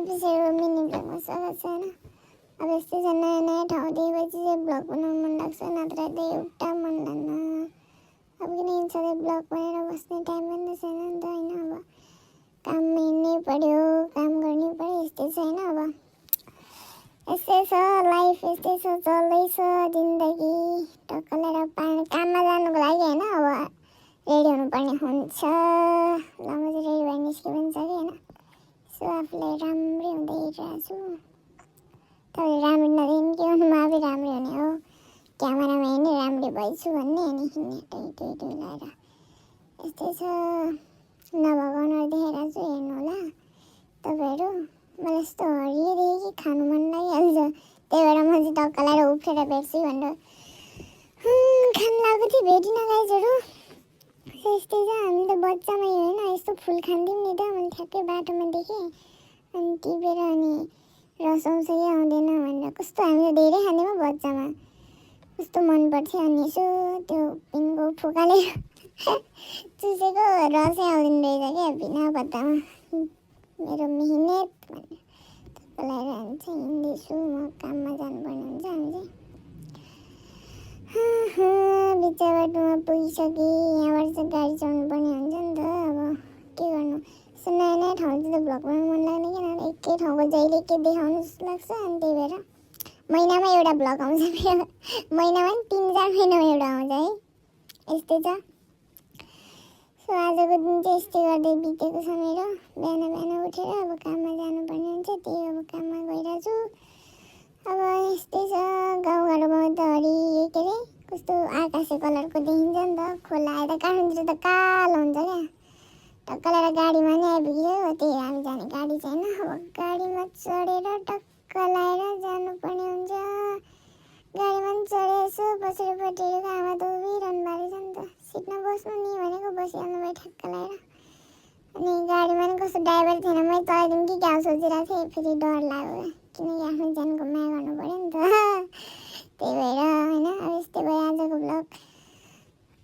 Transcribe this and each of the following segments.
Episode mini ब्लगमा स्वागत छ होइन। अब यस्तै छ, नयाँ नयाँ ठाउँ देखेपछि चाहिँ ब्लग बनाउनु मन लाग्छ, नत्र त एउटा मन लाग्न। अब किनकि सधैँ ब्लग बनाएर बस्ने टाइम पनि त छैन नि त होइन। अब काम हिँड्नै पऱ्यो, काम गर्नै पऱ्यो, यस्तै छ होइन। अब यस्तै छ लाइफ, यस्तै छ, चल्दैछ जिन्दगी। टक्क लिएर काममा जानुको लागि होइन अब रेडी हुनुपर्ने हुन्छ। ल म चाहिँ रेडी भएर निस्के पनि छ कि होइन। सो आफूलाई राम्रै हुँदै हिँडिरहेको छु। तपाईँले राम्रै नदेखि के गर्नु, म आफै राम्रै हुने हो। क्यामेरामा हेर्ने राम्रै भएछु भन्ने अनि हिँड्ने टै लगाएर यस्तै छ। नभएको अनुहार देखाइरहेको छु, हेर्नु होला तपाईँहरू। मलाई यस्तो हरियो देखेँ कि खानु मन लागिहाल्छ। त्यही भएर म चाहिँ टक्क लगाएर उफ्रेर भेट्छु भनेर खानु लगाएको थिएँ, भेटिनँ गाइजहरू। यस्तै छ, हामी त बच्चामै होइन यस्तो फुल खान्थ्यौँ नि त। मैले ठ्याक्कै बाटोमा देखेँ अनि टिपेर अनि रस आउँछ कि आउँदैन भनेर। कस्तो हामी त धेरै खान्थ्यौँ बच्चामा, कस्तो मन पर्थ्यो। अनि यसो त्यो पिनको फुकाले चुसेको रसै आउँदैन रहेछ क्या बिना पत्तामा। मेरो मिहिनेत भनेर तपाईँलाई हामी चाहिँ हिँड्दैछु। म काममा जानुपर्ने हुन्छ। हामी चाहिँ बिचा बाटोमा पुगिसकेँ। यहाँबाट चाहिँ गाडी चढ्नु पर्ने हुन्छ नि त। अब के गर्नु, यस्तो नयाँ नयाँ ठाउँ चाहिँ ब्लग बनाउनु मन लाग्ने किन, एकै ठाउँको जहिले के देखाउनु जस्तो लाग्छ। अनि त्यही भएर महिनामा एउटा ब्लग आउँछ मेरो। महिनामा पनि 3-4 महिनामा एउटा आउँछ है। यस्तै छ। सो आजको दिन चाहिँ यस्तै गर्दै बितेको छ मेरो। बिहान बिहान उठेर अब काममा जानुपर्ने हुन्छ, त्यही अब काममा गइरहेको छु। अब यस्तै छ, गाउँघरमा त हरियो के अरे कस्तो आकाशे कलरको देखिन्छ नि त। खोला आएर काठमाडौँतिर त कालो हुन्छ क्या। टक्क लिएर गाडीमा नै आइपुग्यो। त्यही हामी जाने गाडी चाहिँ होइन। अब गाडीमा चढेर टक्क लगाएर जानुपर्ने हुन्छ। गाडीमा पनि चढेछु, पछाडिपट्टिको आमा त उभिरहनु भएको छ नि त। सिटमा बस्नु नि भनेको बसिहाल्नु भयो ठ्याक्क लगाएर। अनि गाडीमा पनि कस्तो ड्राइभर थिएन, मै चलाइदिउँ कि क्या सोचिरहेको थिएँ। फेरि डर लाग्यो किनकि आफ्नो ज्यानको माया गर्नु पऱ्यो नि त। त्यही भएर होइन। अब यस्तै भयो आजको ब्लग।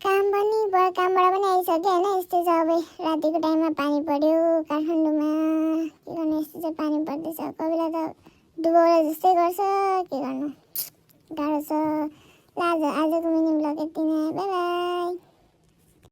कामबाट पनि आइसक्यो होइन। यस्तै छ, अब रातिको टाइममा पानी पऱ्यो काठमाडौँमा। के गर्नु, यस्तो चाहिँ पानी पर्दैछ। कोही बेला त डुबाउला जस्तै गर्छ, के गर्नु, गाह्रो छ। ल आजको मिनी ब्लग यति नै, बाई बाई।